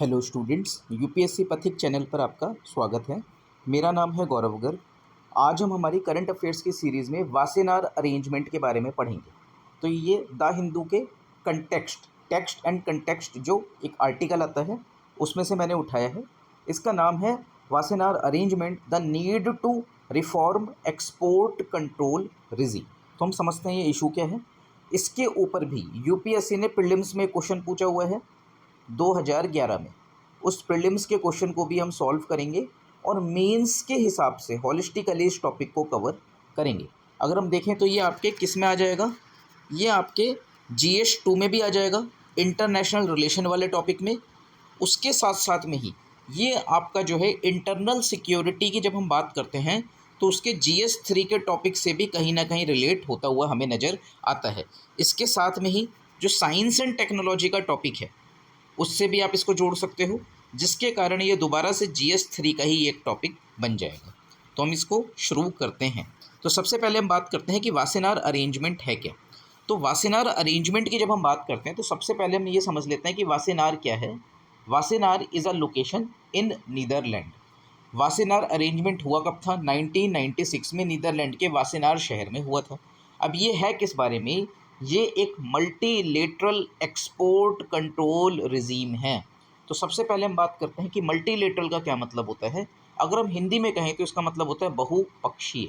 Hello students, UPSC पथिक channel पर आपका स्वागत है। मेरा नाम है गौरव गर्ग। आज हम हमारी करंट अफेयर्स की सीरीज़ में वासेनार अरेंजमेंट के बारे में पढ़ेंगे। तो ये द हिंदू के टेक्स्ट एंड कंटेक्स्ट जो एक आर्टिकल आता है उसमें से मैंने उठाया है। इसका नाम है Wassenaar arrangement the need to reform export control regime. तो हम समझते हैं ये इशू क्या है। इसके ऊपर भी यूपीएससी ने प्रीलिम्स में क्वेश्चन पूछा हुआ है 2011 में। उस प्रीलिम्स के क्वेश्चन को भी हम सॉल्व करेंगे और मेंस के हिसाब से हॉलिस्टिकली इस टॉपिक को कवर करेंगे। अगर हम देखें तो ये आपके किस में आ जाएगा, ये आपके GS 2 में भी आ जाएगा, इंटरनेशनल रिलेशन वाले टॉपिक में। उसके साथ साथ में ही ये आपका जो है इंटरनल सिक्योरिटी की जब हम बात करते हैं तो उसके GS 3 के टॉपिक से भी कहीं ना कहीं रिलेट होता हुआ हमें नज़र आता है। इसके साथ में ही जो साइंस एंड टेक्नोलॉजी का टॉपिक है उससे भी आप इसको जोड़ सकते हो, जिसके कारण ये दोबारा से GS 3 का ही एक टॉपिक बन जाएगा। तो हम इसको शुरू करते हैं। तो सबसे पहले हम बात करते हैं कि वासेनार अरेंजमेंट है क्या। तो वासेनार अरेंजमेंट की जब हम बात करते हैं तो सबसे पहले हम ये समझ लेते हैं कि वासेनार क्या है। Wassenaar is a location in Netherland. Wassenaar arrangement हुआ कब था? 1996 में नीदरलैंड के वासेनार शहर में हुआ था। अब ये है किस बारे में? ये एक मल्टीलेटरल एक्सपोर्ट कंट्रोल रिजीम है। तो सबसे पहले हम बात करते हैं कि मल्टीलेटरल का क्या मतलब होता है। अगर हम हिंदी में कहें तो इसका मतलब होता है बहुपक्षीय,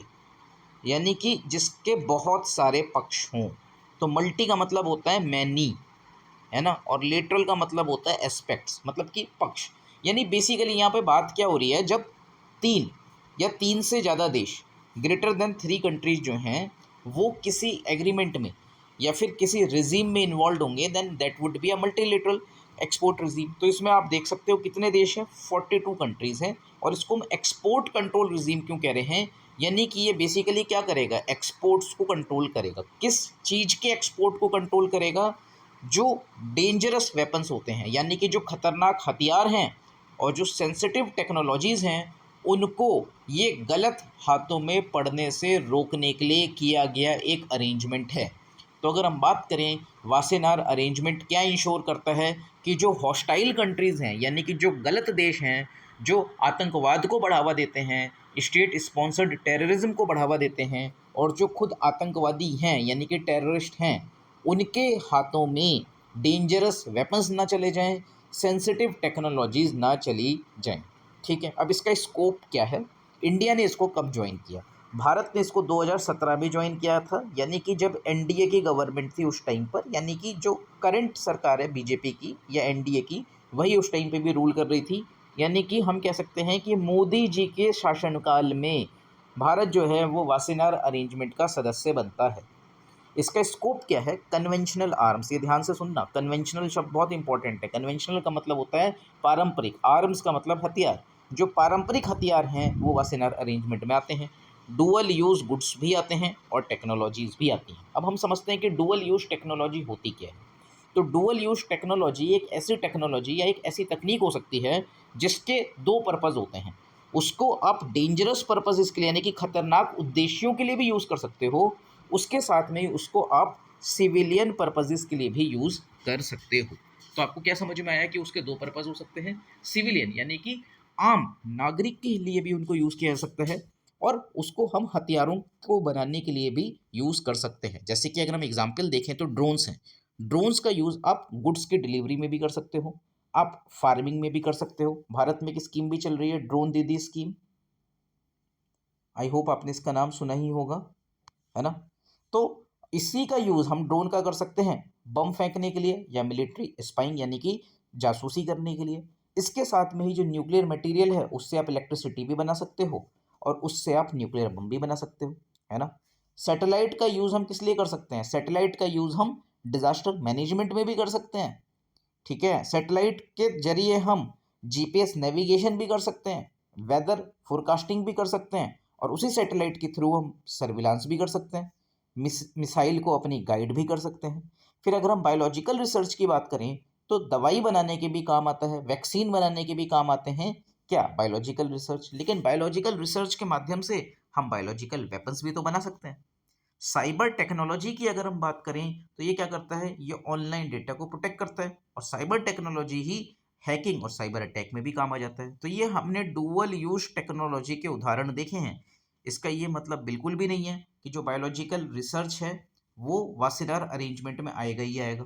यानी कि जिसके बहुत सारे पक्ष हों। तो मल्टी का मतलब होता है मैनी, है ना, और लेटरल का मतलब होता है एस्पेक्ट्स, मतलब कि पक्ष। यानी बेसिकली यहाँ पे बात क्या हो रही है, जब 3 से ज़्यादा देश ग्रेटर देन 3 कंट्रीज जो हैं वो किसी एग्रीमेंट में या फिर किसी रिजीम में इन्वॉल्व होंगे, then that would be a multilateral export regime. तो इसमें आप देख सकते हो कितने देश हैं, 42 कंट्रीज़ हैं। और इसको हम एक्सपोर्ट कंट्रोल रिजीम क्यों कह रहे हैं? यानी कि ये बेसिकली क्या करेगा, एक्सपोर्ट्स को कंट्रोल करेगा। किस चीज़ के एक्सपोर्ट को कंट्रोल करेगा? जो डेंजरस वेपन्स होते हैं, यानी कि जो खतरनाक हथियार हैं और जो सेंसिटिव टेक्नोलॉजीज़ हैं, उनको ये गलत हाथों में पड़ने से रोकने के लिए किया गया एक अरेंजमेंट है। तो अगर हम बात करें वासेनार अरेंजमेंट क्या इंश्योर करता है कि जो हॉस्टाइल कंट्रीज़ हैं, यानी कि जो गलत देश हैं, जो आतंकवाद को बढ़ावा देते हैं, स्टेट स्पॉन्सर्ड टेररिज्म को बढ़ावा देते हैं, और जो खुद आतंकवादी हैं यानी कि टेररिस्ट हैं, उनके हाथों में डेंजरस वेपन्स ना चले जाएं, सेंसिटिव टेक्नोलॉजीज़ ना चली जाएं। ठीक है, अब इसका स्कोप क्या है। इंडिया ने इसको कब ज्वाइन किया? भारत ने इसको 2017 में ज्वाइन किया था, यानी कि जब एनडीए की गवर्नमेंट थी उस टाइम पर, यानी कि जो करंट सरकार है बीजेपी की या एनडीए की, वही उस टाइम पे भी रूल कर रही थी। यानी कि हम कह सकते हैं कि मोदी जी के शासनकाल में भारत जो है वो वासेनार अरेंजमेंट का सदस्य बनता है। इसका स्कोप क्या है? Conventional arms. ये ध्यान से सुनना, कन्वेंशनल शब्द बहुत इंपॉर्टेंट है। कन्वेंशनल का मतलब होता है पारंपरिक, आर्म्स का मतलब हथियार। जो पारंपरिक हथियार हैं वो वासेनार अरेंजमेंट में आते हैं। डुअल यूज़ गुड्स भी आते हैं और टेक्नोलॉजीज़ भी आती हैं। अब हम समझते हैं कि डुअल यूज़ टेक्नोलॉजी होती क्या है। तो डुअल यूज़ टेक्नोलॉजी एक ऐसी टेक्नोलॉजी या एक ऐसी तकनीक हो सकती है जिसके दो पर्पज़ होते हैं। उसको आप डेंजरस पर्पज़ के लिए, यानी कि खतरनाक उद्देश्यों के लिए भी यूज़ कर सकते हो। उसके साथ में उसको आप सिविलियन पर्पसेस के लिए भी यूज़ कर सकते हो। तो आपको क्या समझ में आया कि उसके दो पर्पस हो सकते हैं। सिविलियन यानी कि आम नागरिक के लिए भी उनको यूज़ किया जा सकता है, और उसको हम हथियारों को बनाने के लिए भी यूज़ कर सकते हैं। जैसे कि अगर हम एग्जाम्पल देखें तो ड्रोन्स हैं। ड्रोन्स का यूज़ आप गुड्स की डिलीवरी में भी कर सकते हो, आप फार्मिंग में भी कर सकते हो। भारत में एक स्कीम भी चल रही है, ड्रोन दीदी स्कीम। आई होप आपने इसका नाम सुना ही होगा, है ना। तो इसी का यूज़ हम ड्रोन का कर सकते हैं बम फेंकने के लिए या मिलिट्री स्पाइंग यानी कि जासूसी करने के लिए। इसके साथ में ही जो न्यूक्लियर मटेरियल है उससे आप इलेक्ट्रिसिटी भी बना सकते हो और उससे आप न्यूक्लियर बम भी बना सकते हो, है ना। सैटेलाइट का यूज़ हम किस लिए कर सकते हैं? सैटेलाइट का यूज़ हम डिजास्टर मैनेजमेंट में भी कर सकते हैं। ठीक है, सैटेलाइट के जरिए हम जीपीएस नेविगेशन भी कर सकते हैं, वेदर फोरकास्टिंग भी कर सकते हैं, और उसी सैटेलाइट के थ्रू हम सर्विलांस भी कर सकते हैं, मिसाइल को अपनी गाइड भी कर सकते हैं। फिर अगर हम बायोलॉजिकल रिसर्च की बात करें तो दवाई बनाने के भी काम आता है, वैक्सीन बनाने के भी काम आते हैं क्या? Biological research. लेकिन बायोलॉजिकल रिसर्च के माध्यम से हम बायोलॉजिकल वेपन्स भी तो बना सकते हैं। साइबर टेक्नोलॉजी की अगर हम बात करें तो ये क्या करता है? ये ऑनलाइन डेटा को प्रोटेक्ट करता है, और साइबर टेक्नोलॉजी ही हैकिंग और साइबर अटैक में भी काम आ जाता है। तो ये हमने डुअल यूज टेक्नोलॉजी के उदाहरण देखे हैं। इसका ये मतलब बिल्कुल भी नहीं है कि जो बायोलॉजिकल रिसर्च है वो वासेनार अरेंजमेंट में आएगा ही आएगा।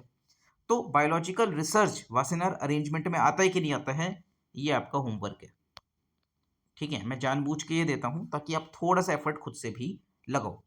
तो बायोलॉजिकल रिसर्च वासेनार अरेंजमेंट में आता है कि नहीं आता है, ये आपका होमवर्क है। ठीक है, मैं जानबूझ के ये देता हूं ताकि आप थोड़ा सा एफर्ट खुद से भी लगाओ।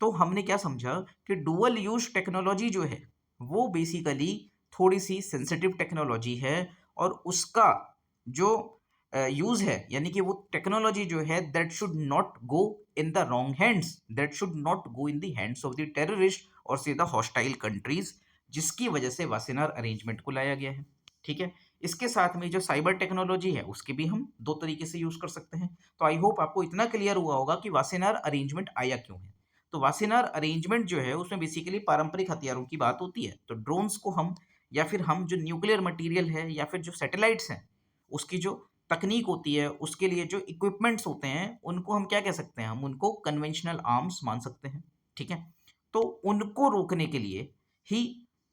तो हमने क्या समझा कि डुअल यूज टेक्नोलॉजी जो है वो बेसिकली थोड़ी सी सेंसिटिव टेक्नोलॉजी है, और उसका जो यूज है यानी कि वो टेक्नोलॉजी जो है that should not go in the wrong hands, that should not go in the hands of the terrorist और सीधा हॉस्टाइल कंट्रीज, जिसकी वजह से वासेनार अरेंजमेंट को लाया गया है। ठीक है, इसके साथ में जो साइबर टेक्नोलॉजी है उसके भी हम दो तरीके से यूज कर सकते हैं। तो आई होप आपको इतना क्लियर हुआ होगा कि वासेनार अरेंजमेंट आया क्यों है। तो वासेनार अरेंजमेंट जो है उसमें बेसिकली पारंपरिक हथियारों की बात होती है। तो ड्रोन्स को हम, या फिर हम जो न्यूक्लियर मटेरियल है या फिर जो सैटेलाइट्स हैं उसकी जो तकनीक होती है, उसके लिए जो इक्विपमेंट्स होते हैं, उनको हम क्या कह सकते हैं, हम उनको कन्वेंशनल आर्म्स मान सकते हैं। ठीक है, तो उनको रोकने के लिए ही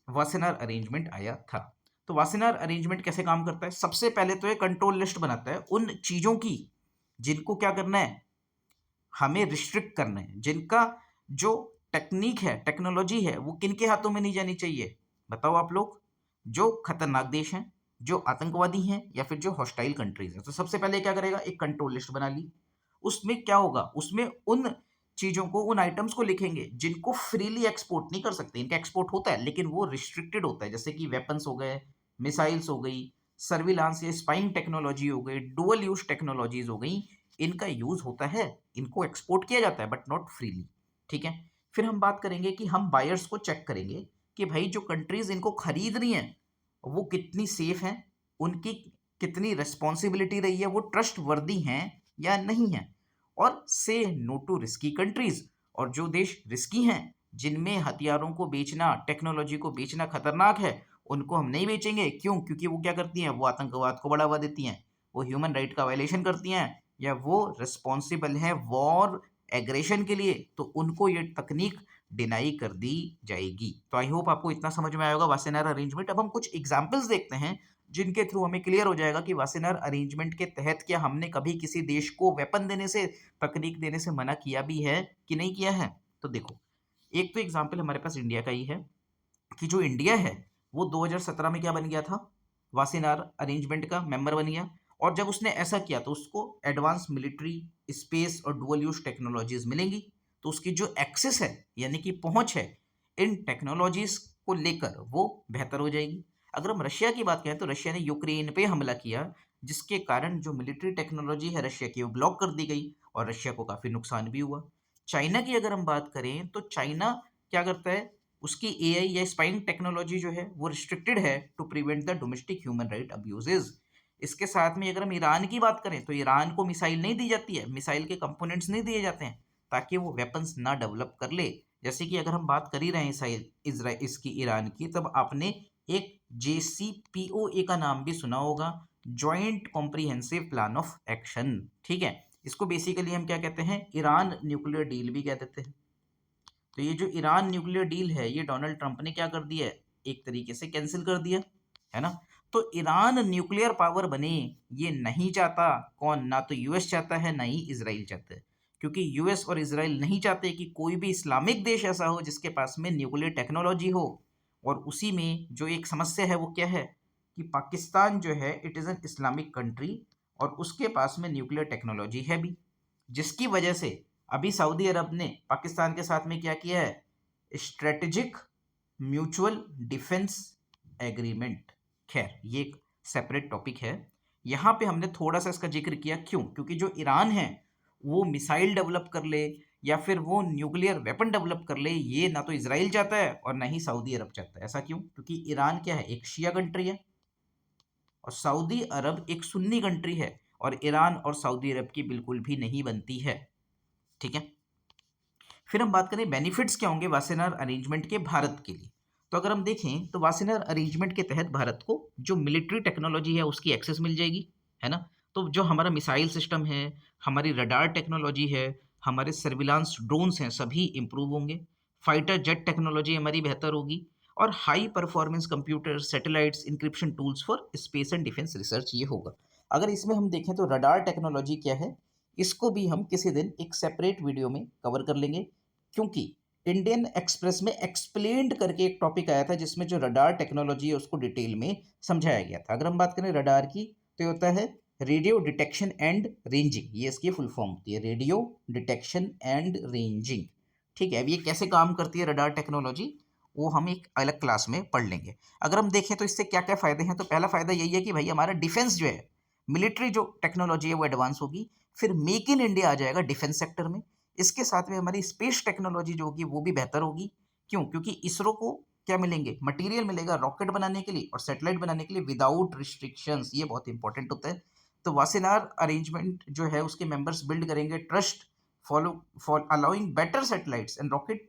वासेनार अरेंजमेंट आया था। तो वासेनार अरेंजमेंट कैसे काम करता है? सबसे पहले तो ये कंट्रोल लिस्ट बनाता है उन चीजों की जिनको क्या करना है, हमें रिस्ट्रिक्ट करना है, जिनका जो टेक्निक है, टेक्नोलॉजी है, वो किन के हाथों में नहीं जानी चाहिए। बताओ आप लोग, जो खतरनाक देश हैं, जो आतंकवादी हैं, या फिर जो हॉस्टाइल कंट्रीज हैं। तो सबसे पहले क्या करेगा, एक कंट्रोल लिस्ट बना ली। उसमें क्या होगा, उसमें उन चीजों को, उन आइटम्स को लिखेंगे जिनको फ्रीली एक्सपोर्ट नहीं कर सकते। इनका एक्सपोर्ट होता है लेकिन वो रिस्ट्रिक्टेड होता है, जैसे कि वेपन्स हो गए, मिसाइल्स हो गई, सर्विलांस या स्पाइंग टेक्नोलॉजी हो गई, डुअल यूज टेक्नोलॉजीज हो गई। इनका यूज होता है, इनको एक्सपोर्ट किया जाता है बट नॉट फ्रीली। ठीक है, फिर हम बात करेंगे कि हम बायर्स को चेक करेंगे कि भाई जो कंट्रीज इनको खरीद रही हैं वो कितनी सेफ हैं, उनकी कितनी रिस्पॉन्सिबिलिटी रही है, वो ट्रस्ट वर्दी हैं या नहीं है। और से नो टू रिस्की कंट्रीज, और जो देश रिस्की हैं, जिनमें हथियारों को बेचना, टेक्नोलॉजी को बेचना खतरनाक है, उनको हम नहीं बेचेंगे। क्यों? क्योंकि वो क्या करती हैं, वो आतंकवाद को बढ़ावा देती हैं, वो ह्यूमन राइट का वायलेशन करती हैं, या वो रिस्पॉन्सिबल है वॉर एग्रेशन के लिए, तो उनको ये तकनीक डिनाई कर दी जाएगी। तो आई होप आपको इतना समझ में आया होगा वासेनार अरेंजमेंट। अब हम कुछ एग्जांपल्स देखते हैं जिनके थ्रू हमें क्लियर हो जाएगा कि वासेनार अरेंजमेंट के तहत क्या हमने कभी किसी देश को वेपन देने से, तकनीक देने से मना किया भी है कि नहीं किया है। तो देखो, एक तो एग्जाम्पल हमारे पास इंडिया का ही है कि जो इंडिया है वो 2017 में क्या बन गया था, वासेनार अरेंजमेंट का मेंबर बन गया। और जब उसने ऐसा किया तो उसको एडवांस मिलिट्री, स्पेस और डुअल यूज टेक्नोलॉजीज मिलेंगी। तो उसकी जो एक्सेस है यानी कि पहुंच है इन टेक्नोलॉजीज को लेकर, वो बेहतर हो जाएगी। अगर हम रशिया की बात करें तो रशिया ने यूक्रेन पे हमला किया, जिसके कारण जो मिलिट्री टेक्नोलॉजी है रशिया की वो ब्लॉक कर दी गई और रशिया को काफी नुकसान भी हुआ। चाइना की अगर हम बात करें तो चाइना क्या करता है, उसकी एआई या स्पाइंग टेक्नोलॉजी जो है वो रिस्ट्रिक्टेड है to prevent the domestic human right abuses. इसके साथ में अगर हम ईरान की बात करें तो ईरान को मिसाइल नहीं दी जाती है, मिसाइल के कंपोनेंट्स नहीं दिए जाते हैं ताकि वो वेपन्स ना डेवलप कर ले। जैसे कि अगर हम बात कर ही रहे हैं इसराइल इसकी, ईरान की, तब आपने एक JCPOA का नाम भी सुना होगा, joint comprehensive plan of action. ठीक है, इसको बेसिकली हम क्या कहते हैं, ईरान न्यूक्लियर डील भी कह देते हैं। तो ये जो ईरान न्यूक्लियर डील है ये डोनाल्ड ट्रंप ने क्या कर दिया है, एक तरीके से कैंसिल कर दिया है ना। तो ईरान न्यूक्लियर पावर बने ये नहीं चाहता कौन, ना तो यूएस चाहता है ना ही इसराइल चाहता है। क्योंकि यूएस और इसराइल नहीं चाहते कि कोई भी इस्लामिक देश ऐसा हो जिसके पास में न्यूक्लियर टेक्नोलॉजी हो। और उसी में जो एक समस्या है वो क्या है कि पाकिस्तान जो है it is an Islamic country और उसके पास में न्यूक्लियर टेक्नोलॉजी है भी, जिसकी वजह से अभी सऊदी अरब ने पाकिस्तान के साथ में क्या किया है, स्ट्रेटेजिक म्यूचुअल डिफेंस एग्रीमेंट। खैर ये एक सेपरेट टॉपिक है, यहाँ पे हमने थोड़ा सा इसका जिक्र किया। क्यों? क्योंकि जो ईरान है वो मिसाइल डेवलप कर ले या फिर वो न्यूक्लियर वेपन डेवलप कर ले, ये ना तो इसराइल चाहता है और ना ही सऊदी अरब चाहता है। ऐसा क्यों? क्योंकि ईरान क्या है, एक शिया कंट्री है और सऊदी अरब एक सुन्नी कंट्री है, और ईरान और सऊदी अरब की बिल्कुल भी नहीं बनती है। ठीक है, फिर हम बात करें बेनिफिट्स क्या होंगे वासेनार अरेंजमेंट के भारत के लिए। तो अगर हम देखें तो वासेनार अरेंजमेंट के तहत भारत को जो मिलिट्री टेक्नोलॉजी है उसकी एक्सेस मिल जाएगी, है ना। तो जो हमारा मिसाइल सिस्टम है, हमारी रडार टेक्नोलॉजी है, हमारे सर्विलांस ड्रोन्स हैं, सभी इंप्रूव होंगे। फाइटर जेट टेक्नोलॉजी हमारी बेहतर होगी। और high performance computer, satellites, encryption tools for space and defence research ये होगा। अगर इसमें हम देखें तो रडार टेक्नोलॉजी क्या है, इसको भी हम किसी दिन एक सेपरेट वीडियो में कवर कर लेंगे, क्योंकि इंडियन एक्सप्रेस में एक्सप्लेन्ड करके एक टॉपिक आया था जिसमें जो रडार टेक्नोलॉजी है उसको डिटेल में समझाया गया था। अगर हम बात करें रडार की तो ये होता है रेडियो डिटेक्शन एंड रेंजिंग, ये इसकी फुल फॉर्म होती है, रेडियो डिटेक्शन एंड रेंजिंग। ठीक है, अब ये कैसे काम करती है रडार टेक्नोलॉजी, वो हम एक अलग क्लास में पढ़ लेंगे। अगर हम देखें तो इससे क्या क्या फ़ायदे हैं, तो पहला फ़ायदा यही है कि भाई हमारा डिफेंस जो है, मिलिट्री जो टेक्नोलॉजी है वो एडवांस होगी। फिर मेक इन इंडिया आ जाएगा डिफेंस सेक्टर में। इसके साथ में हमारी स्पेस टेक्नोलॉजी जो होगी वो भी बेहतर होगी। क्यों? क्योंकि इसरो को क्या मिलेंगे, मटेरियल मिलेगा रॉकेट बनाने के लिए और सैटेलाइट बनाने के लिए विदाउट रिस्ट्रिक्शंस, ये बहुत इंपॉर्टेंट होता है। तो वासेनार अरेंजमेंट जो है उसके मेंबर्स बिल्ड करेंगे trust follow for allowing better satellites and rocket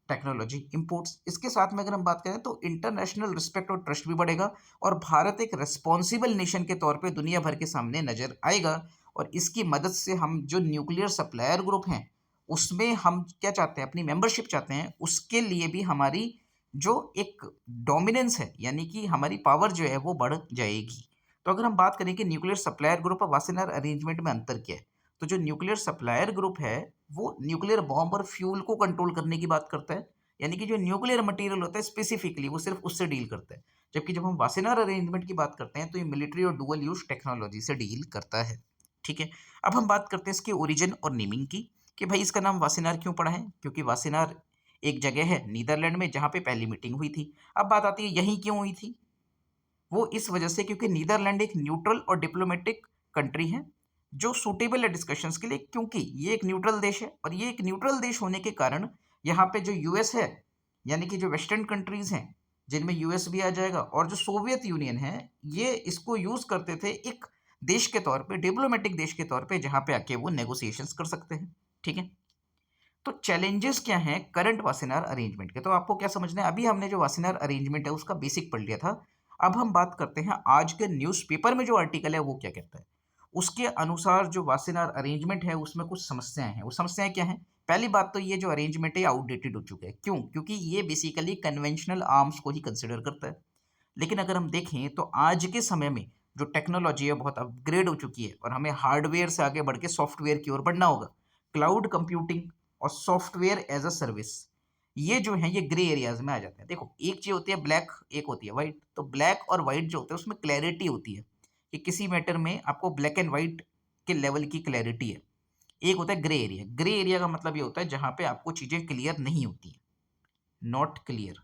technology imports. इसके साथ में अगर हम बात करें तो इंटरनेशनल रिस्पेक्ट और ट्रस्ट भी बढ़ेगा और भारत एक रिस्पॉन्सिबल नेशन के तौर पे दुनिया भर के सामने नजर आएगा। और इसकी मदद से हम जो न्यूक्लियर सप्लायर ग्रुप हैं उसमें हम क्या चाहते हैं, अपनी मेंबरशिप चाहते हैं, उसके लिए भी हमारी जो एक डोमिनेंस है यानी कि हमारी पावर जो है वो बढ़ जाएगी। तो अगर हम बात करें कि न्यूक्लियर सप्लायर ग्रुप और वासेनार अरेंजमेंट में अंतर क्या है, तो जो न्यूक्लियर सप्लायर ग्रुप है वो न्यूक्लियर बॉम्ब और फ्यूल को कंट्रोल करने की बात करता है, यानी कि जो न्यूक्लियर मटेरियल होता है स्पेसिफिकली वो सिर्फ उससे डील करता है। जबकि जब हम वासेनार अरेंजमेंट की बात करते हैं तो ये मिलिट्री और डुअल यूज टेक्नोलॉजी से डील करता है। ठीक है, अब हम बात करते हैं इसके ओरिजिन और नेमिंग की, कि भाई इसका नाम वासेनार क्यों पड़ा है, क्योंकि वासेनार एक जगह है नीदरलैंड में जहाँ पे पहली मीटिंग हुई थी। अब बात आती है यहीं क्यों हुई थी, वो इस वजह से क्योंकि नीदरलैंड एक न्यूट्रल और डिप्लोमेटिक कंट्री है जो सूटेबल है डिस्कशंस के लिए, क्योंकि ये एक न्यूट्रल देश है और ये एक न्यूट्रल देश होने के कारण यहाँ पे जो यूएस है यानी कि जो वेस्टर्न कंट्रीज हैं जिनमें यूएस भी आ जाएगा और जो सोवियत यूनियन है, ये इसको यूज करते थे एक देश के तौर पे, डिप्लोमेटिक देश के तौर पे जहाँ पे आके वो नेगोशिएशंस कर सकते हैं। ठीक है, तो चैलेंजेस क्या हैं करंट वासेनार अरेंजमेंट के, तो आपको क्या समझना है, अभी हमने जो वासेनार अरेंजमेंट है उसका बेसिक पढ़ लिया था। अब हम बात करते हैं आज के न्यूज़पेपर में जो आर्टिकल है वो क्या कहता है। उसके अनुसार जो वासेनार अरेंजमेंट है उसमें कुछ समस्याएं हैं। वो समस्याएं क्या हैं? पहली बात तो ये जो अरेंजमेंट है आउटडेटेड हो चुका है। क्यों? क्योंकि ये बेसिकली कन्वेंशनल आर्म्स को ही कंसिडर करता है। लेकिन अगर हम देखें तो आज के समय में जो टेक्नोलॉजी है बहुत अपग्रेड हो चुकी है और हमें हार्डवेयर से आगे बढ़ के सॉफ्टवेयर की ओर बढ़ना होगा। क्लाउड कंप्यूटिंग और सॉफ्टवेयर एज अ सर्विस, ये जो है ये ग्रे एरियाज में आ जाते हैं। देखो, एक चीज होती है ब्लैक, एक होती है वाइट। तो ब्लैक और वाइट जो होता है उसमें क्लैरिटी होती है कि किसी मैटर में आपको ब्लैक एंड वाइट के लेवल की क्लैरिटी है। एक होता है ग्रे एरिया। ग्रे एरिया का मतलब ये होता है जहां पे आपको चीजें क्लियर नहीं होती है, नॉट क्लियर।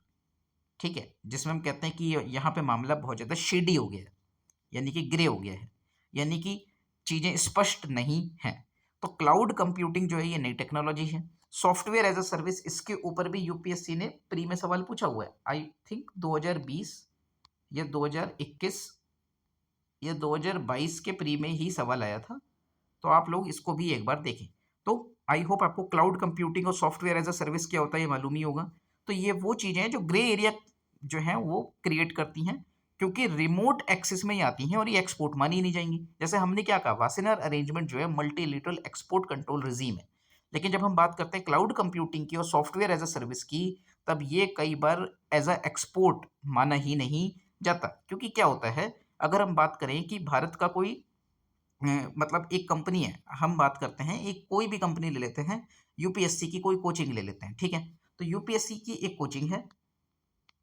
ठीक है, जिसमें हम कहते हैं कि यहाँ पे मामला बहुत ज़्यादा शेडी हो गया है, यानी कि ग्रे हो गया है, यानी कि चीज़ें स्पष्ट नहीं हैं। तो क्लाउड कंप्यूटिंग जो है ये नई टेक्नोलॉजी है। सॉफ्टवेयर एज अ सर्विस, इसके ऊपर भी यूपीएससी ने प्री में सवाल पूछा हुआ है। आई थिंक 2020 या 2021 या 2022 के प्री में ही सवाल आया था। तो आप लोग इसको भी एक बार देखें। तो आई होप आपको क्लाउड कंप्यूटिंग और सॉफ्टवेयर एज अ सर्विस क्या होता है ये मालूम ही होगा। तो ये वो चीज़ें हैं जो ग्रे एरिया जो है वो क्रिएट करती हैं, क्योंकि रिमोट एक्सेस में ही आती हैं और ये एक्सपोर्ट मानी ही नहीं जाएंगी। जैसे हमने क्या कहा, वासेनार अरेंजमेंट जो है मल्टीलेटरल एक्सपोर्ट कंट्रोल रिजीम है। लेकिन जब हम बात करते हैं क्लाउड कंप्यूटिंग की और सॉफ्टवेयर एज अ सर्विस की, तब ये कई बार एज अ एक्सपोर्ट माना ही नहीं जाता। क्योंकि क्या होता है, अगर हम बात करें कि भारत का कोई मतलब एक कंपनी है, हम बात करते हैं एक कोई भी कंपनी ले लेते हैं, यूपीएससी की कोई कोचिंग ले लेते हैं। ठीक है, तो यूपीएससी की एक कोचिंग है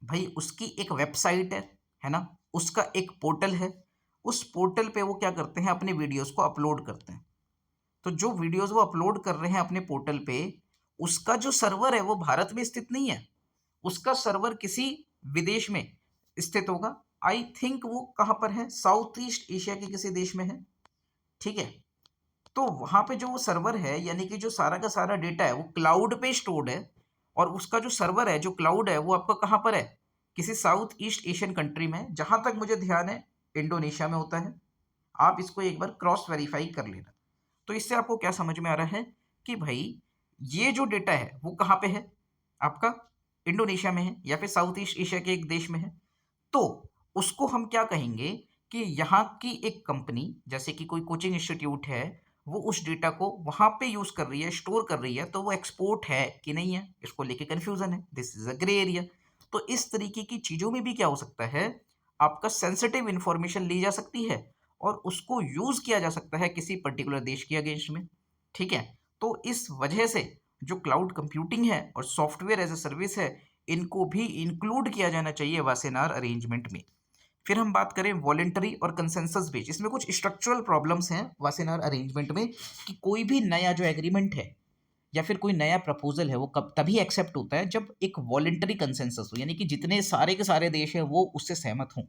भाई, उसकी एक वेबसाइट है ना, उसका एक पोर्टल है। उस पोर्टल पे वो क्या करते हैं, अपने वीडियोस को अपलोड करते हैं। तो जो वीडियोस वो अपलोड कर रहे हैं अपने पोर्टल पे, उसका जो सर्वर है वो भारत में स्थित नहीं है, उसका सर्वर किसी विदेश में स्थित होगा। आई थिंक वो कहाँ पर है, साउथ ईस्ट एशिया के किसी देश में है। ठीक है, तो वहाँ पे जो वो सर्वर है यानी कि जो सारा का सारा डेटा है वो क्लाउड पे स्टोर्ड है, और उसका जो सर्वर है जो क्लाउड है वो आपका कहाँ पर है, किसी साउथ ईस्ट एशियन कंट्री में है। जहाँ तक मुझे ध्यान है इंडोनेशिया में होता है। आप इसको एक बार क्रॉस वेरीफाई कर लेना। तो इससे आपको क्या समझ में आ रहा है कि भाई ये जो डेटा है वो कहाँ पे है, आपका इंडोनेशिया में है या फिर साउथ ईस्ट एशिया के एक देश में है। तो उसको हम क्या कहेंगे कि यहाँ की एक कंपनी जैसे कि कोई कोचिंग इंस्टीट्यूट है, वो उस डेटा को वहाँ पे यूज़ कर रही है, स्टोर कर रही है, तो वो एक्सपोर्ट है कि नहीं है, इसको लेके कन्फ्यूज़न है। This is a grey area. तो इस तरीके की चीज़ों में भी क्या हो सकता है, आपका सेंसिटिव इन्फॉर्मेशन ली जा सकती है और उसको यूज़ किया जा सकता है किसी पर्टिकुलर देश के अगेंस्ट में, ठीक है? तो इस वजह से जो क्लाउड कंप्यूटिंग है और सॉफ्टवेयर एज़ अ सर्विस है, इनको भी इंक्लूड किया जाना चाहिए वासेनार अरेंजमेंट में। फिर हम बात करें वॉलंटरी और कंसेंसस बेस्ड, इसमें कुछ स्ट्रक्चरल प्रॉब्लम्स हैं वासेनार अरेंजमेंट में कि कोई भी नया जो एग्रीमेंट है या फिर कोई नया प्रपोजल है वो कब तभी एक्सेप्ट होता है जब एक वॉलंटरी कंसेंसस हो, यानी कि जितने सारे के सारे देश हैं वो उससे सहमत हों।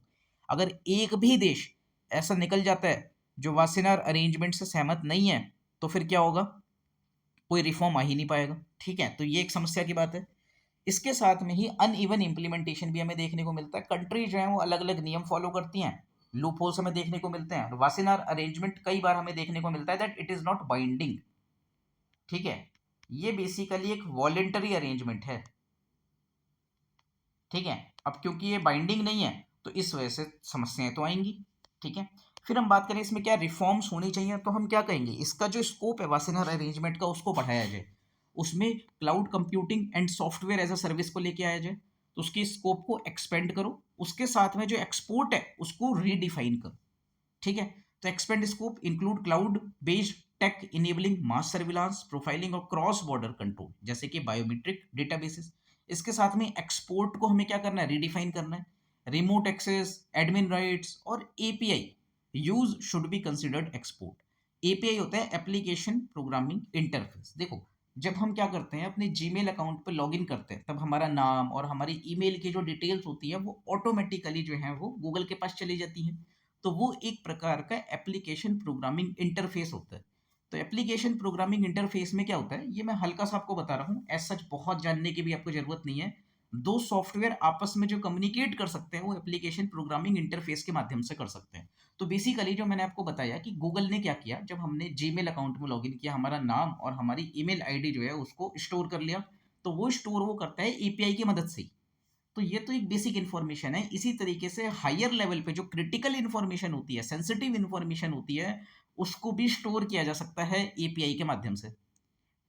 अगर एक भी देश ऐसा निकल जाता है जो वासेनार अरेंजमेंट से सहमत नहीं है, तो फिर क्या होगा, कोई रिफॉर्म आ ही नहीं पाएगा, ठीक है? तो ये एक समस्या की बात है। इसके साथ में ही अनइवन इम्प्लीमेंटेशन भी हमें देखने को मिलता है। कंट्री जो है वो अलग अलग नियम फॉलो करती हैं, लूप होल्स हमें देखने को मिलते हैं। वासेनार अरेंजमेंट कई बार हमें देखने को मिलता है that it is not binding, ठीक है? ये बेसिकली एक वॉलेंटरी अरेंजमेंट है, ठीक है? अब क्योंकि ये बाइंडिंग नहीं है तो इस वजह से समस्याएं तो आएंगी, ठीक है? फिर हम बात करें इसमें क्या रिफॉर्म्स होनी चाहिए, तो हम क्या कहेंगे, इसका जो स्कोप है वासेनार अरेंजमेंट का उसको बढ़ाया जाए, उसमें cloud computing and software as a service को लेके आया जाए, तो उसकी स्कोप को एक्सपेंड करो, उसके साथ में जो एक्सपोर्ट है उसको रीडिफाइन करो, ठीक है? तो expand scope include cloud based tech enabling mass surveillance profiling और क्रॉस बॉर्डर कंट्रोल, जैसे कि बायोमेट्रिक डेटाबेसेस। इसके साथ में एक्सपोर्ट को हमें क्या करना है, रीडिफाइन करना है। रिमोट एक्सेस, एडमिन राइट्स और API use should be considered export. API होता है एप्लीकेशन प्रोग्रामिंग इंटरफेस। देखो, जब हम क्या करते हैं अपने जीमेल अकाउंट पर लॉगिन करते हैं तब हमारा नाम और हमारी ईमेल की जो डिटेल्स होती है वो ऑटोमेटिकली जो है वो गूगल के पास चली जाती हैं। तो वो एक प्रकार का एप्लीकेशन प्रोग्रामिंग इंटरफेस होता है। तो एप्लीकेशन प्रोग्रामिंग इंटरफेस में क्या होता है, ये मैं हल्का सा आपको बता रहा हूँ, एज सच बहुत जानने की भी आपको जरूरत नहीं है। दो सॉफ्टवेयर आपस में जो कम्युनिकेट कर सकते हैं वो एप्लीकेशन प्रोग्रामिंग इंटरफेस के माध्यम से कर सकते हैं। तो बेसिकली जो मैंने आपको बताया कि गूगल ने क्या किया, जब हमने जीमेल अकाउंट में लॉगिन किया, हमारा नाम और हमारी ईमेल आईडी जो है उसको स्टोर कर लिया, तो वो स्टोर वो करता है एपीआई की मदद से ही। तो ये तो एक बेसिक इन्फॉर्मेशन है। इसी तरीके से हायर लेवल पे जो क्रिटिकल इन्फॉर्मेशन होती है, सेंसिटिव इन्फॉर्मेशन होती है, उसको भी स्टोर किया जा सकता है एपीआई के माध्यम से,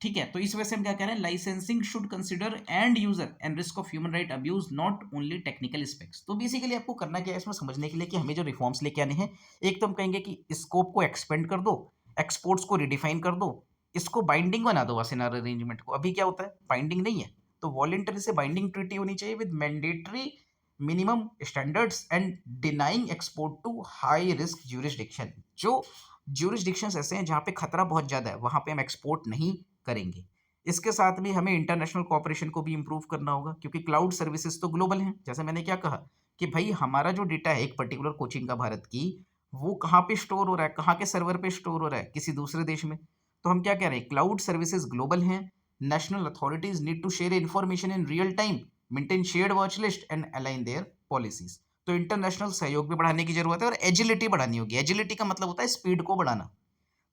ठीक है? तो इस वजह से हम क्या कह रहे हैं, licensing should consider and user and risk of human right abuse, not only technical specs. तो बेसिकली आपको करना क्या है इसमें समझने के लिए कि हमें जो रिफॉर्म्स लेके आने हैं, एक तो हम कहेंगे कि स्कोप को एक्सपेंड कर दो, एक्सपोर्ट्स को रिडिफाइन कर दो, इसको बाइंडिंग बना दो वासेनार अरेंजमेंट को। अभी क्या होता है, बाइंडिंग नहीं है, तो वॉलेंटरी से बाइंडिंग ट्रीटी होनी चाहिए with mandatory minimum standards and denying export to high risk jurisdiction. जो ज्यूरिसडिक्शंस ऐसे हैं जहाँ पे खतरा बहुत ज़्यादा है, वहाँ पे हम एक्सपोर्ट नहीं करेंगे। इसके साथ में हमें इंटरनेशनल कोऑपरेशन को भी इम्प्रूव करना होगा, क्योंकि क्लाउड सर्विसेज तो ग्लोबल हैं। जैसे मैंने क्या कहा कि भाई हमारा जो डेटा है एक पर्टिकुलर कोचिंग का भारत की, वो कहाँ पे स्टोर हो रहा है, कहाँ के सर्वर पे स्टोर हो रहा है, किसी दूसरे देश में। तो हम क्या कह रहे हैं, क्लाउड सर्विसेज ग्लोबल हैं, national authorities need to share information in real time, maintain shared watch list and align their policies. तो इंटरनेशनल सहयोग भी बढ़ाने की जरूरत है और एजिलिटी बढ़ानी होगी। एजिलिटी का मतलब होता है स्पीड को बढ़ाना।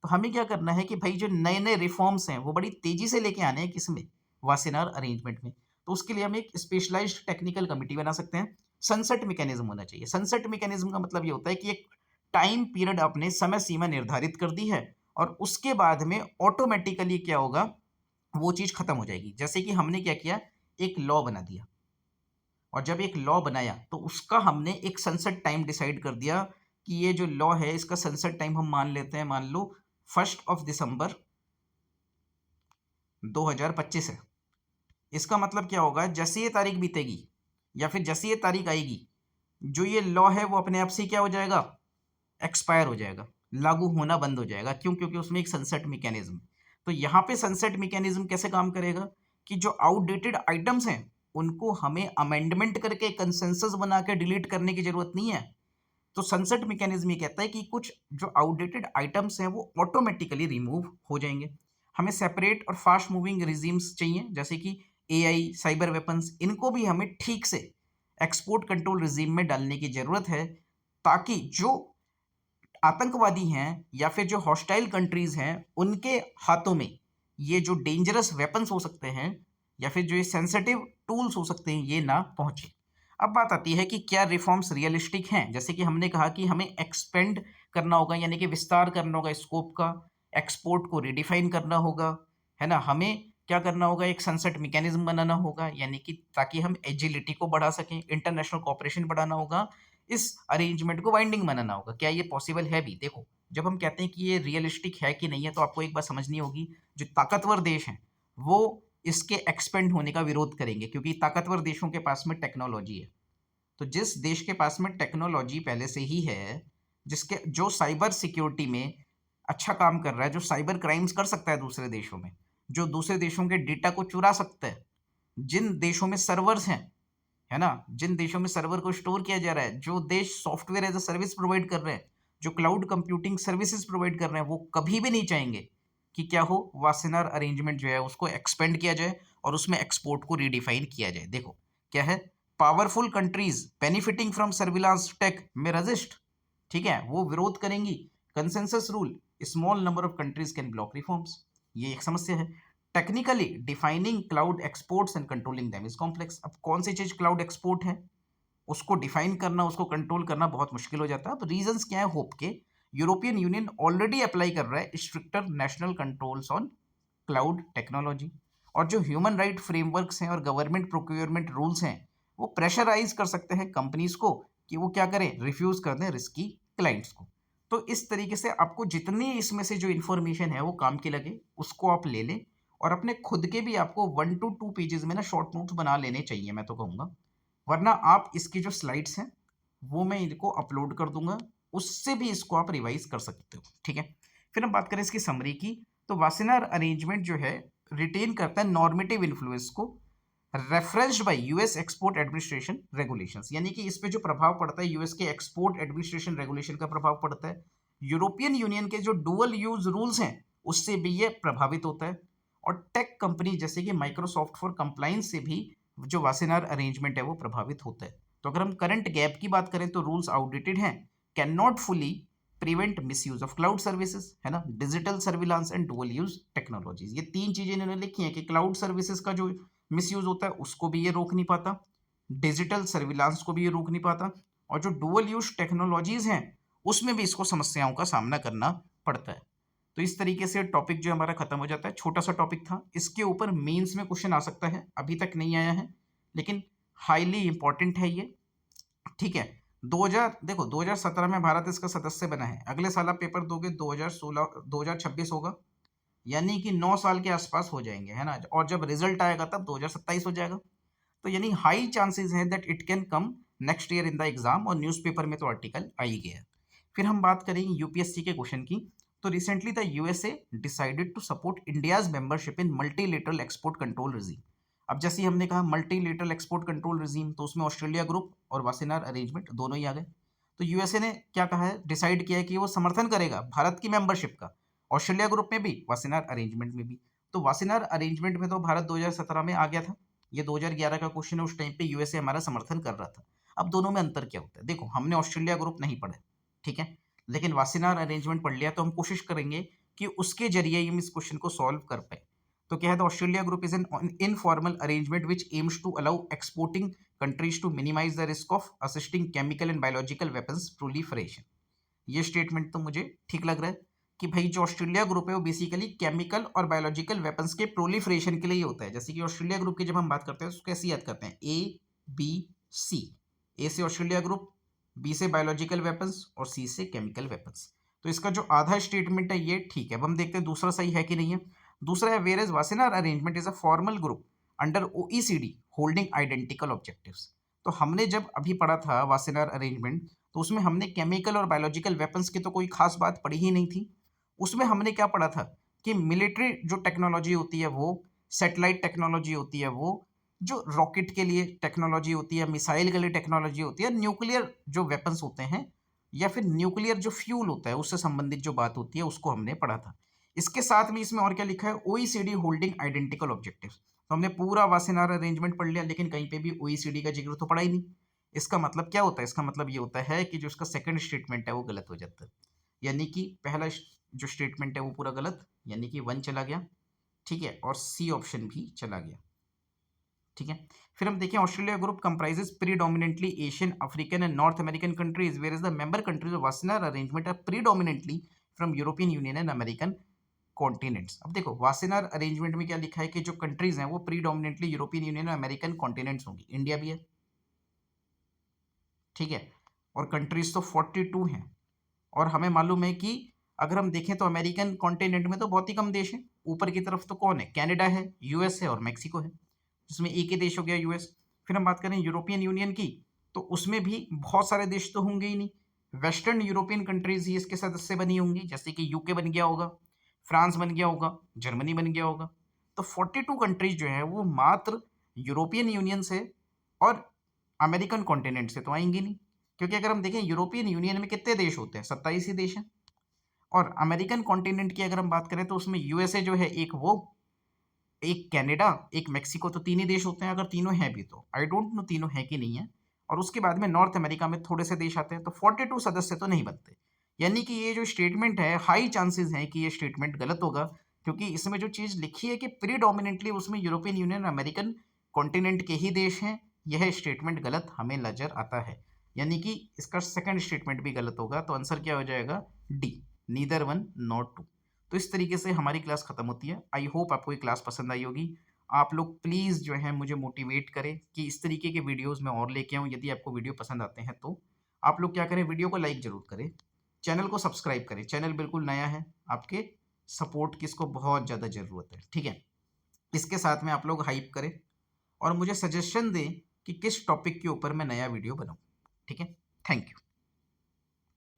तो हमें क्या करना है कि भाई जो नए नए रिफॉर्म्स हैं वो बड़ी तेजी से लेके आने हैं, किसमें, वासेनार अरेंजमेंट में। तो उसके लिए हम एक स्पेशलाइज्ड टेक्निकल कमिटी बना सकते हैं। सनसेट मैकेनिज्म होना चाहिए। सनसेट मैकेनिज्म का मतलब ये होता है कि एक टाइम पीरियड आपने समय सीमा निर्धारित कर दी है और उसके बाद में ऑटोमेटिकली क्या होगा, वो चीज़ खत्म हो जाएगी। जैसे कि हमने क्या किया, एक लॉ बना दिया, और जब एक लॉ बनाया तो उसका हमने एक सनसेट टाइम डिसाइड कर दिया कि ये जो लॉ है इसका सनसेट टाइम हम मान लेते हैं, मान लो 1 दिसंबर 2025 है। इसका मतलब क्या होगा, जैसे ये तारीख बीतेगी या फिर जैसे ये तारीख आएगी, जो ये लॉ है वो अपने आप से क्या हो जाएगा, एक्सपायर हो जाएगा, लागू होना बंद हो जाएगा। क्यों? क्योंकि उसमें एक सनसेट मैकेनिज्म। तो यहाँ पे सनसेट मैकेनिज्म कैसे काम करेगा कि जो आउटडेटेड आइटम्स हैं उनको हमें अमेंडमेंट करके कंसेंसस बना के डिलीट करने की जरूरत नहीं है। तो सनसेट मैकेनिज्म ये कहता है कि कुछ जो आउटडेटेड आइटम्स हैं वो ऑटोमेटिकली रिमूव हो जाएंगे। हमें सेपरेट और फास्ट मूविंग रिजीम्स चाहिए, जैसे कि एआई, साइबर वेपन्स, इनको भी हमें ठीक से एक्सपोर्ट कंट्रोल रिजीम में डालने की ज़रूरत है, ताकि जो आतंकवादी हैं या फिर जो हॉस्टाइल कंट्रीज़ हैं उनके हाथों में ये जो डेंजरस वेपन्स हो सकते हैं या फिर जो ये सेंसिटिव टूल्स हो सकते हैं ये ना पहुंचे। अब बात आती है कि क्या रिफॉर्म्स रियलिस्टिक हैं। जैसे कि हमने कहा कि हमें एक्सपेंड करना होगा, यानी कि विस्तार करना होगा स्कोप का, एक्सपोर्ट को रिडिफाइन करना होगा, है ना, हमें क्या करना होगा, एक सनसेट मैकेनिज्म बनाना होगा, यानी कि ताकि हम एजिलिटी को बढ़ा सकें, इंटरनेशनल कोऑपरेशन बढ़ाना होगा, इस अरेंजमेंट को बाइंडिंग बनाना होगा। क्या ये पॉसिबल है भी? देखो, जब हम कहते हैं कि ये रियलिस्टिक है कि नहीं है, तो आपको एक बात समझनी होगी, जो ताकतवर देश हैं वो इसके एक्सपेंड होने का विरोध करेंगे, क्योंकि ताकतवर देशों के पास में टेक्नोलॉजी है। तो जिस देश के पास में टेक्नोलॉजी पहले से ही है, जिसके जो साइबर सिक्योरिटी में अच्छा काम कर रहा है, जो साइबर क्राइम्स कर सकता है दूसरे देशों में, जो दूसरे देशों के डेटा को चुरा सकता है, जिन देशों में सर्वर्स हैं, है ना, जिन देशों में सर्वर को स्टोर किया जा रहा है, जो देश software as a service provide कर रहे हैं, जो क्लाउड कंप्यूटिंग सर्विसेज प्रोवाइड कर रहे हैं, वो कभी भी नहीं चाहेंगे कि क्या हो, वासेनार अरेंजमेंट जो है उसको एक्सपेंड किया जाए और उसमें एक्सपोर्ट को रीडिफाइन किया जाए। देखो क्या है, powerful countries benefiting from surveillance tech में रजिस्ट, ठीक है, वो विरोध करेंगी। Consensus rule, small number of countries can block reforms, ये एक समस्या है। Technically defining cloud exports and controlling them is complex. अब कौन सी चीज क्लाउड एक्सपोर्ट है, उसको डिफाइन करना, उसको कंट्रोल करना बहुत मुश्किल हो जाता है। अब रीजंस क्या है होप के, यूरोपियन यूनियन ऑलरेडी अप्लाई कर रहा है stricter national controls on cloud technology, और जो ह्यूमन राइट फ्रेमवर्क्स हैं और गवर्नमेंट प्रोक्योरमेंट रूल्स हैं, वो प्रेशराइज कर सकते हैं कंपनीज को कि वो क्या करें, रिफ्यूज कर दें रिस्की क्लाइंट्स को। तो इस तरीके से आपको जितनी इसमें से जो इन्फॉर्मेशन है वो काम की लगे, उसको आप ले लें, और अपने खुद के भी आपको 1 to 2 पेजेस में ना शॉर्ट नोट्स बना लेने चाहिए, मैं तो कहूँगा। वरना आप इसकी जो स्लाइड्स हैं वो मैं इनको अपलोड कर दूंगा, उससे भी इसको आप रिवाइज कर सकते हो, ठीक है। फिर हम बात करें इसकी समरी की, तो वासेनार अरेंजमेंट जो है रिटेन करता है नॉर्मेटिव इन्फ्लुएंस को referenced bye US export administration regulations, यानी कि इस पे जो प्रभाव पड़ता है यूएस के एक्सपोर्ट एडमिनिस्ट्रेशन रेगुलेशन का प्रभाव पड़ता है। यूरोपियन यूनियन के जो डुअल यूज रूल्स हैं उससे भी ये प्रभावित होता है, और टेक कंपनी जैसे कि माइक्रोसॉफ्ट फॉर कंप्लायंस से भी जो वासेनार अरेंजमेंट है वो प्रभावित होता है। तो अगर हम करंट गैप की बात करें तो रूल्स आउटडेटेड हैं, can not fully prevent misuse of cloud services, है ना, digital surveillance and dual use technologies, ये 3 चीजें इन्होंने लिखी हैं कि क्लाउड सर्विसेज का जो मिसयूज होता है उसको भी ये रोक नहीं पाता, डिजिटल सर्विलांस को भी ये रोक नहीं पाता, और जो डुअल यूज टेक्नोलॉजीज हैं उसमें भी इसको समस्याओं का सामना करना पड़ता है। तो इस तरीके से टॉपिक जो हमारा खत्म हो जाता है, छोटा सा टॉपिक था, इसके ऊपर मेंस में क्वेश्चन आ सकता है, अभी तक नहीं आया है लेकिन हाईली इंपॉर्टेंट है ये, ठीक है। 2000 देखो 2017 में भारत इसका सदस्य बना है, अगले साल आप पेपर दोगे 2016 2026 होगा, यानी कि 9 साल के आसपास हो जाएंगे, है ना, और जब रिजल्ट आएगा तब 2027 हो जाएगा। तो यानी हाई चांसेस हैं that it can come next year in the exam, और न्यूज़पेपर में तो आर्टिकल आ ही गया है। फिर हम बात करेंगे यूपीएससी के क्वेश्चन की, तो recently the USA decided to support India's membership in multilateral export control regime. अब जैसे ही हमने कहा मल्टीलेटरल एक्सपोर्ट कंट्रोल रिजीम, तो उसमें ऑस्ट्रेलिया ग्रुप और वासेनार अरेंजमेंट दोनों ही आ गए। तो यूएसए ने क्या कहा है, डिसाइड किया है कि वो समर्थन करेगा भारत की मेंबरशिप का, ऑस्ट्रेलिया ग्रुप में भी, वासेनार अरेंजमेंट में भी। तो वासेनार अरेंजमेंट में तो भारत 2017 में आ गया था, ये 2011 का क्वेश्चन है, उस टाइम पे यूएसए हमारा समर्थन कर रहा था। अब दोनों में अंतर क्या होता है, देखो हमने ऑस्ट्रेलिया ग्रुप नहीं पढ़ा, ठीक है, लेकिन वासेनार अरेंजमेंट पढ़ लिया, तो हम कोशिश करेंगे कि उसके जरिए हम इस क्वेश्चन को सॉल्व कर पाए। तो क्या है, Australia group is an informal arrangement which aims to allow exporting countries to minimize the risk of assisting chemical and biological weapons proliferation. ये स्टेटमेंट तो मुझे ठीक लग रहा है कि भाई जो ऑस्ट्रेलिया ग्रुप है वो बेसिकली केमिकल और बायोलॉजिकल वेपन्स के प्रोलिफरेशन के लिए होता है। जैसे कि ऑस्ट्रेलिया ग्रुप की जब हम बात करते हैं तो कैसे याद करते हैं, ए बी सी, ए से ऑस्ट्रेलिया ग्रुप, बी से बायोलॉजिकल वेपन्स और सी से केमिकल वेपन्स। तो इसका जो आधा स्टेटमेंट है ये ठीक है। अब हम देखते हैं दूसरा सही है कि नहीं है। दूसरा है whereas Wassenaar arrangement is a formal group under OECD holding identical objectives. तो हमने जब अभी पढ़ा था वासेनार अरेंजमेंट, तो उसमें हमने केमिकल और बायोलॉजिकल वेपन्स की तो कोई खास बात पढ़ी ही नहीं थी। उसमें हमने क्या पढ़ा था कि मिलिट्री जो टेक्नोलॉजी होती है वो, सैटेलाइट टेक्नोलॉजी होती है वो, जो रॉकेट के लिए टेक्नोलॉजी होती है, मिसाइल के लिए टेक्नोलॉजी होती है, न्यूक्लियर जो वेपन्स होते हैं या फिर न्यूक्लियर जो फ्यूल होता है उससे संबंधित जो बात होती है उसको हमने पढ़ा था। इसके साथ में इसमें और क्या लिखा है, ओईसीडी होल्डिंग आइडेंटिकल ऑब्जेक्टिव्स। तो हमने पूरा वासेनार अरेंजमेंट पढ़ लिया, लेकिन कहीं पे भी ओईसीडी का जिक्र तो पढ़ा ही नहीं। इसका मतलब क्या होता है, इसका मतलब ये होता है कि जो इसका सेकंड स्टेटमेंट है वो गलत हो जाता है, यानी कि पहला जो स्टेटमेंट है वो पूरा गलत, यानी कि 1 चला गया, ठीक है, और सी ऑप्शन भी चला गया, ठीक है। फिर हम देखें Australia group comprises predominantly Asian, African and North American countries, whereas the member countries of Wassenaar arrangement are predominantly from European Union and American continents. अब देखो वासेनार अरेंजमेंट में क्या लिखा है कि जो कंट्रीज हैं वो प्रीडोमिनेटली यूरोपियन यूनियन और अमेरिकन कॉन्टिनेंट्स होंगी। इंडिया भी है, ठीक है, और कंट्रीज तो 42 हैं। और हमें मालूम है कि अगर हम देखें तो अमेरिकन कॉन्टिनेंट में तो बहुत ही कम देश हैं। ऊपर की तरफ तो कौन है, कनाडा है, यूएस है और मैक्सिको है, जिसमें एक ही देश हो गया यूएस। फिर हम बात करें यूरोपियन यूनियन की, तो उसमें भी बहुत सारे देश तो होंगे ही नहीं, वेस्टर्न यूरोपियन कंट्रीज ही इसके सदस्य बनी होंगी, जैसे कि यूके बन गया होगा, फ्रांस बन गया होगा, जर्मनी बन गया होगा। तो 42 कंट्रीज जो है वो मात्र यूरोपियन यूनियन से और अमेरिकन कॉन्टिनेंट से तो आएंगी नहीं, क्योंकि अगर हम देखें यूरोपियन यूनियन में कितने देश होते हैं, 27 ही देश हैं। और अमेरिकन कॉन्टिनेंट की अगर हम बात करें तो उसमें यूएसए जो है एक, वो एक कनाडा, एक मेक्सिको, तो तीन ही देश होते हैं। अगर तीनों हैं भी तो आई डोंट नो तीनों हैं कि नहीं है। और उसके बाद में नॉर्थ अमेरिका में थोड़े से देश आते हैं, तो 42 सदस्य तो नहीं बनते। यानी कि ये जो स्टेटमेंट है, हाई चांसेस हैं कि ये स्टेटमेंट गलत होगा, क्योंकि इसमें जो चीज़ लिखी है कि प्रीडोमिनेंटली उसमें यूरोपियन यूनियन अमेरिकन कॉन्टिनेंट के ही देश हैं, यह स्टेटमेंट गलत हमें नजर आता है। यानी कि इसका सेकंड स्टेटमेंट भी गलत होगा, तो आंसर क्या हो जाएगा, D, neither one not two. तो इस तरीके से हमारी क्लास खत्म होती है। आई होप आपको ये क्लास पसंद आई होगी। आप लोग प्लीज़ जो है मुझे मोटिवेट करें कि इस तरीके के वीडियोस मैं और लेके आऊँ। यदि आपको वीडियो पसंद आते हैं तो आप लोग क्या करें, वीडियो को लाइक ज़रूर करें, चैनल को सब्सक्राइब करें। चैनल बिल्कुल नया है, आपके सपोर्ट की इसको बहुत ज़्यादा ज़रूरत है, ठीक है। इसके साथ में आप लोग हाइप करें और मुझे सजेशन दें कि किस टॉपिक के ऊपर मैं नया वीडियो बनाऊँ, ठीक है। Thank you.